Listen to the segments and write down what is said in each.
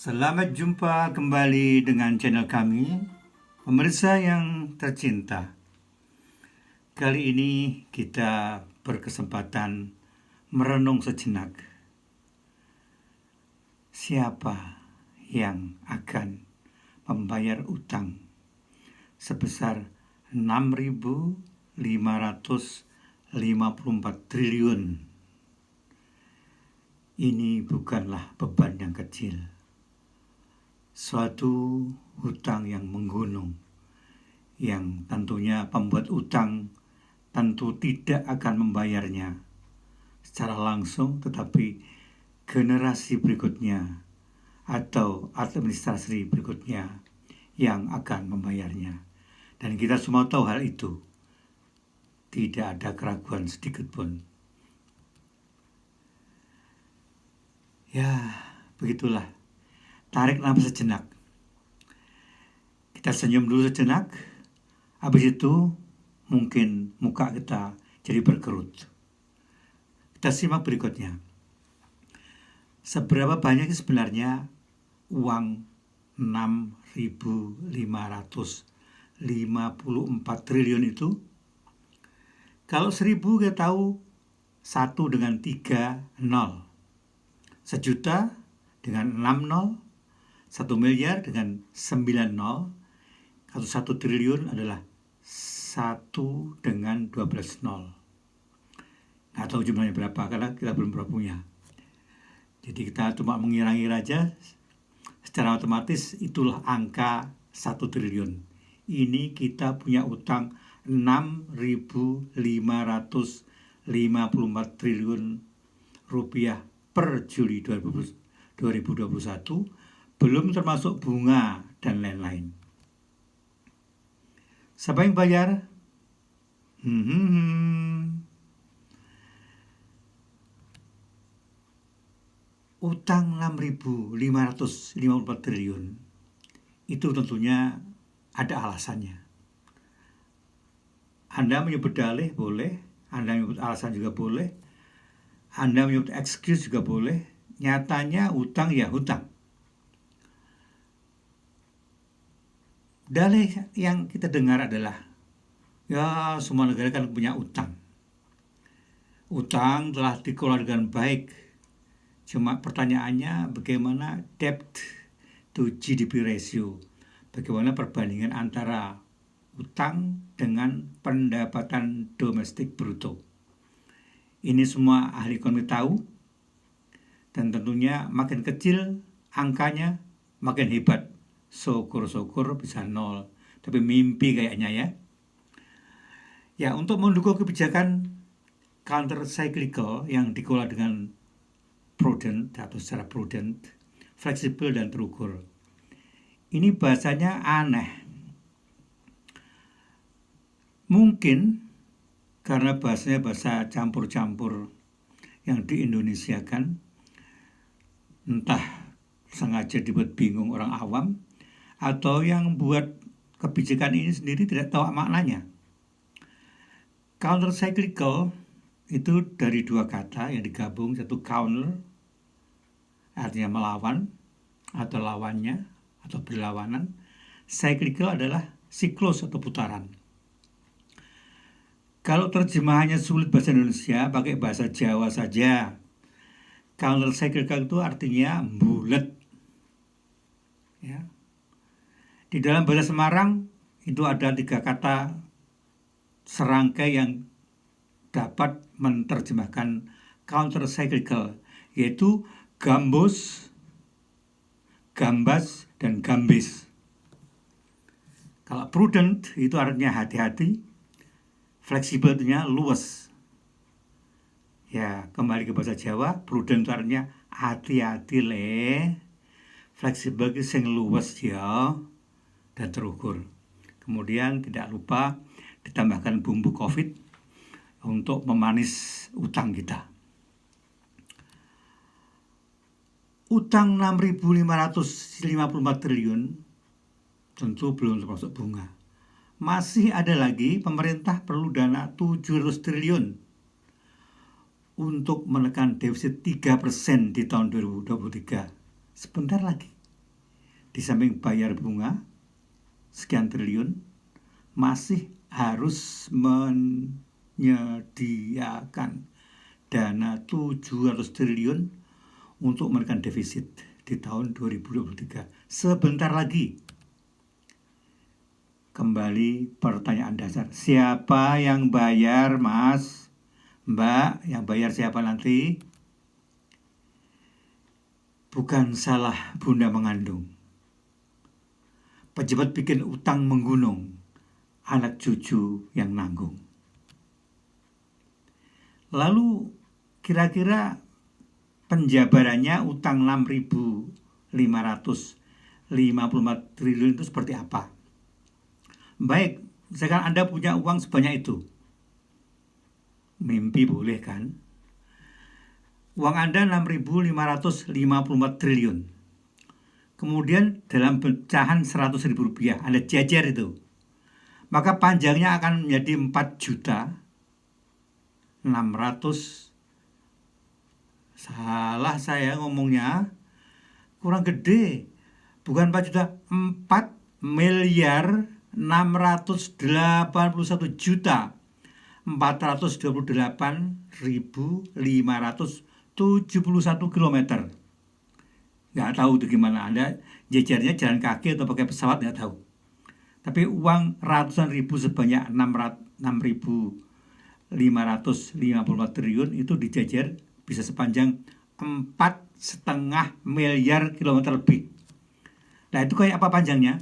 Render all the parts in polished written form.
Selamat jumpa kembali dengan channel kami, pemirsa yang tercinta. Kali ini kita berkesempatan merenung sejenak. Siapa yang akan membayar utang sebesar 6.554 triliun? Ini bukanlah beban yang kecil. Suatu hutang yang menggunung, yang tentunya pembuat utang tentu tidak akan membayarnya secara langsung, tetapi generasi berikutnya atau administrasi berikutnya yang akan membayarnya. Dan kita semua tahu hal itu. Tidak ada keraguan sedikit pun. Ya, begitulah. Tarik nafas sejenak. Kita senyum dulu sejenak. Habis itu mungkin muka kita jadi berkerut. Kita simak berikutnya. Seberapa banyak sebenarnya uang 6.554 triliun itu? Kalau 1.000 kita tahu 1 dengan 3 nol. Sejuta dengan 6 nol. 1 miliar dengan 9 nol. Kalau 1 triliun adalah 1 dengan 12 nol. Nggak tahu jumlahnya berapa karena kita belum pernah punya. Jadi kita cuma mengira-ngira aja. Secara otomatis itulah angka 1 triliun. Ini kita punya utang 6.554 triliun rupiah per Juli 2021. Belum termasuk bunga dan lain-lain. Siapa yang bayar? Utang 6.554 triliun itu tentunya ada alasannya. Anda menyebut dalih boleh, Anda menyebut alasan juga boleh, Anda menyebut excuse juga boleh. Nyatanya utang ya hutang. Dalih yang kita dengar adalah, ya semua negara kan punya utang. Utang telah dikelola dengan baik. Cuma pertanyaannya bagaimana debt to GDP ratio. Bagaimana perbandingan antara utang dengan pendapatan domestik bruto. Ini semua ahli ekonomi tahu. Dan tentunya makin kecil angkanya makin hebat. Syukur-syukur bisa nol. Tapi mimpi kayaknya ya. Ya, untuk mendukung kebijakan counter cyclical yang dikelola dengan prudent atau secara prudent, fleksibel dan terukur. Ini bahasanya aneh. Mungkin karena bahasanya bahasa campur-campur yang di-Indonesiakan, entah sengaja dibuat bingung orang awam, atau yang buat kebijakan ini sendiri tidak tahu maknanya. Counter cyclical itu dari dua kata yang digabung, satu counter artinya melawan atau lawannya atau berlawanan. Cyclical adalah siklus atau putaran. Kalau terjemahannya sulit bahasa Indonesia, pakai bahasa Jawa saja. Counter cyclical itu artinya bulat. Ya. Di dalam bahasa Semarang itu ada 3 kata serangkai yang dapat menerjemahkan counter cyclical, yaitu gambus, gambas, dan gambis. Kalau prudent itu artinya hati-hati, fleksibel artinya luas. Ya, kembali ke bahasa Jawa, prudent itu artinya hati-hati le, fleksibel itu sing luas ya, dan terukur. Kemudian tidak lupa ditambahkan bumbu COVID untuk memanis utang kita. Utang 6.554 triliun tentu belum termasuk bunga. Masih ada lagi, pemerintah perlu dana 700 triliun untuk menekan defisit 3% di tahun 2023. Sebentar lagi. di samping bayar bunga sekian triliun, masih harus menyediakan dana 700 triliun untuk menekan defisit di tahun 2023. Sebentar lagi. Kembali pertanyaan dasar, siapa yang bayar, Mas? Mbak, yang bayar siapa nanti? Bukan salah bunda mengandung. Pejabat bikin utang menggunung, anak cucu yang nanggung. Lalu kira-kira penjabarannya utang 6.554 triliun itu seperti apa? Baik, misalkan Anda punya uang sebanyak itu. Mimpi boleh kan? Uang Anda 6.554 triliun. Kemudian dalam pecahan 100.000 rupiah, Anda jajar itu. Maka panjangnya akan menjadi 4.600.000. Salah saya ngomongnya, kurang gede. Bukan 4 juta, 4.421.428.571 kilometer. Nggak tahu itu gimana, Anda jajarnya jalan kaki atau pakai pesawat, nggak tahu. Tapi uang ratusan ribu sebanyak 6.554 triliun itu dijajar bisa sepanjang 4,5 miliar kilometer lebih. Nah itu kayak apa panjangnya?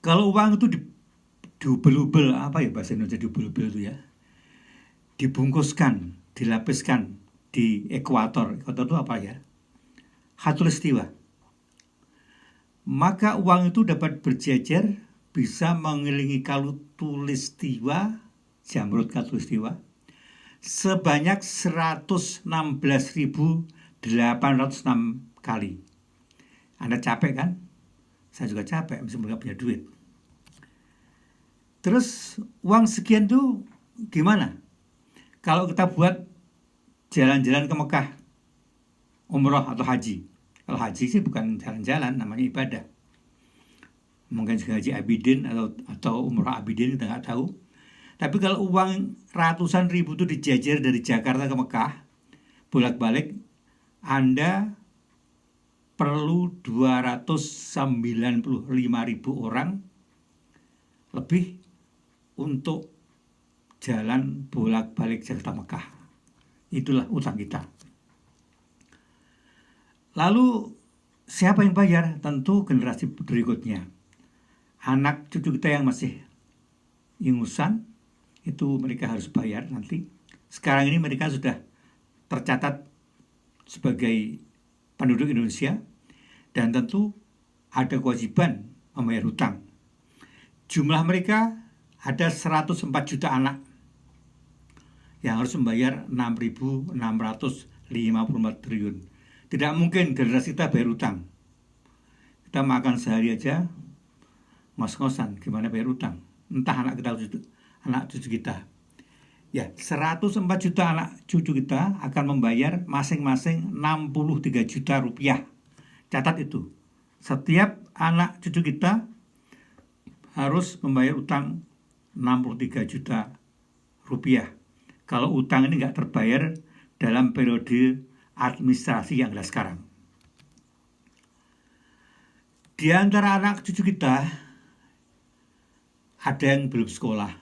Kalau uang itu diubel-ubel, apa ya bahasa Indonesia diubel-ubel itu ya? Dibungkuskan, dilapiskan di ekuator. Ekuator itu apa ya? Khatulistiwa. Maka uang itu dapat berjejer, bisa mengelilingi khatulistiwa, jamrut khatulistiwa, sebanyak 116.806 kali. Anda capek kan? Saya juga capek, meskipun nggak punya duit. Terus uang sekian tuh gimana? Kalau kita buat jalan-jalan ke Mekah, umroh atau haji. Kalau haji sih bukan jalan-jalan, namanya ibadah. Mungkin haji Abidin atau umroh Abidin, kita nggak tahu. Tapi kalau uang ratusan ribu itu dijajar dari Jakarta ke Mekah, bolak-balik, Anda perlu 295.000 orang lebih untuk jalan bolak-balik Jakarta Mekah. Itulah utang kita. Lalu siapa yang bayar? Tentu generasi berikutnya. Anak cucu kita yang masih ingusan, itu mereka harus bayar nanti. Sekarang ini mereka sudah tercatat sebagai penduduk Indonesia dan tentu ada kewajiban membayar hutang. Jumlah mereka ada 104 juta anak yang harus membayar 6.654 triliun. Tidak mungkin generasi kita bayar hutang. Kita makan sehari aja ngos-ngosan, gimana bayar hutang? Entah anak cucu kita. Ya, 104 juta anak cucu kita akan membayar masing-masing 63 juta rupiah. Catat itu. Setiap anak cucu kita harus membayar utang 63 juta rupiah. Kalau utang ini nggak terbayar dalam periode administrasi yang ada sekarang. Di antara anak cucu kita ada yang belum sekolah.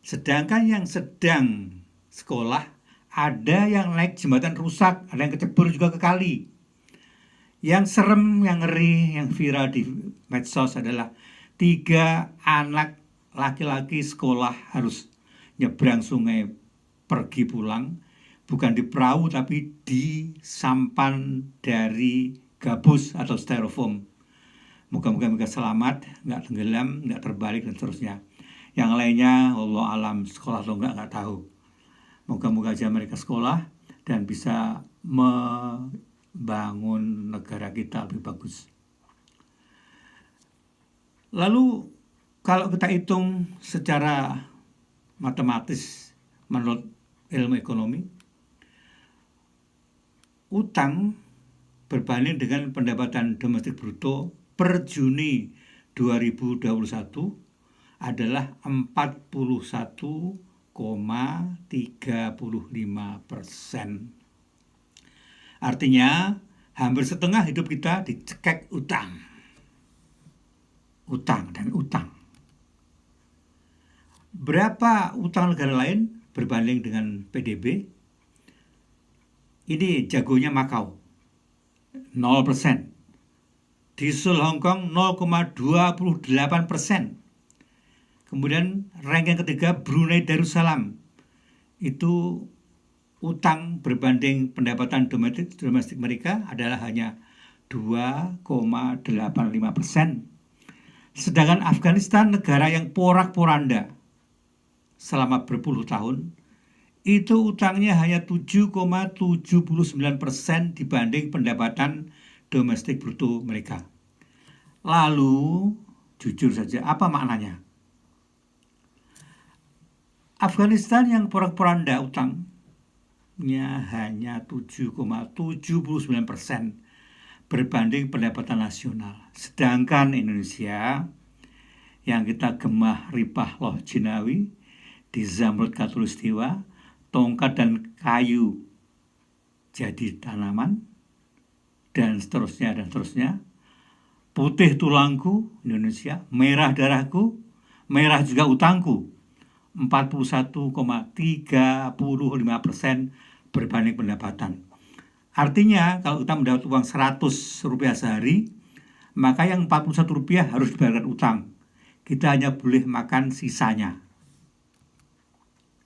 Sedangkan yang sedang sekolah ada yang naik jembatan rusak, ada yang kecebur juga ke kali. Yang serem, yang ngeri, yang viral di medsos adalah 3 anak laki-laki sekolah harus nyebrang sungai pergi pulang, bukan di perahu tapi di sampan dari gabus atau styrofoam. Moga-moga mereka selamat, nggak tenggelam, nggak terbalik dan seterusnya. Yang lainnya Allah alam, sekolah atau nggak tahu. Moga-moga aja mereka sekolah dan bisa membangun negara kita lebih bagus. Lalu kalau kita hitung secara matematis menurut ilmu ekonomi, utang berbanding dengan pendapatan domestik bruto per Juni 2021 adalah 41,35%. Artinya hampir setengah hidup kita dicekek utang. Utang dan utang. Berapa utang negara lain berbanding dengan PDB? Ini jagonya Makau, 0%. Disusul Hong Kong 0,28%. Kemudian ranking ketiga Brunei Darussalam. Itu utang berbanding pendapatan domestik mereka adalah hanya 2,85%. Sedangkan Afghanistan, negara yang porak-poranda selama berpuluh tahun, itu utangnya hanya 7,79% dibanding pendapatan domestik bruto mereka. Lalu, jujur saja, apa maknanya? Afghanistan yang porak-poranda utangnya hanya 7,79% berbanding pendapatan nasional. Sedangkan Indonesia yang kita gemah ripah loh jinawi di Zamrud Khatulistiwa, tongkat dan kayu jadi tanaman, dan seterusnya dan seterusnya. Putih tulangku Indonesia, merah darahku, merah juga utangku. 41,35% berbanding pendapatan. Artinya kalau kita mendapat uang Rp100 sehari, maka yang Rp41 harus dibayarkan utang. Kita hanya boleh makan sisanya.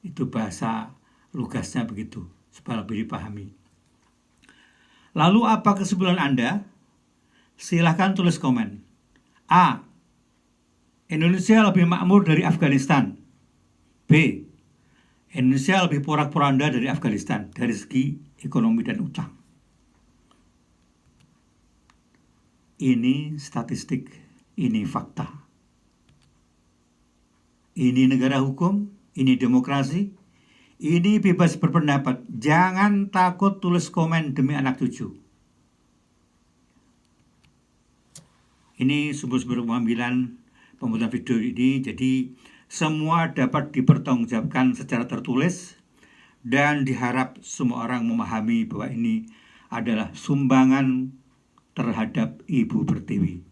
Itu bahasa lugasnya begitu, supaya lebih dipahami. Lalu apa kesimpulan Anda? Silahkan tulis komen. A. Indonesia lebih makmur dari Afghanistan. B. Indonesia lebih porak-poranda dari Afghanistan dari segi ekonomi dan utang. Ini statistik, ini fakta. Ini negara hukum, ini demokrasi, ini bebas berpendapat. Jangan takut tulis komen demi anak cucu. Ini sumber-sumber pengambilan pembuatan video ini, jadi semua dapat dipertanggungjawabkan secara tertulis dan diharap semua orang memahami bahwa ini adalah sumbangan terhadap Ibu Pertiwi,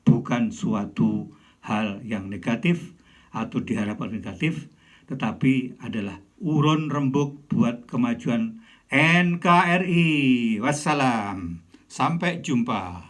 bukan suatu hal yang negatif atau diharapkan negatif, tetapi adalah urun rembuk buat kemajuan NKRI. Wassalam, sampai jumpa.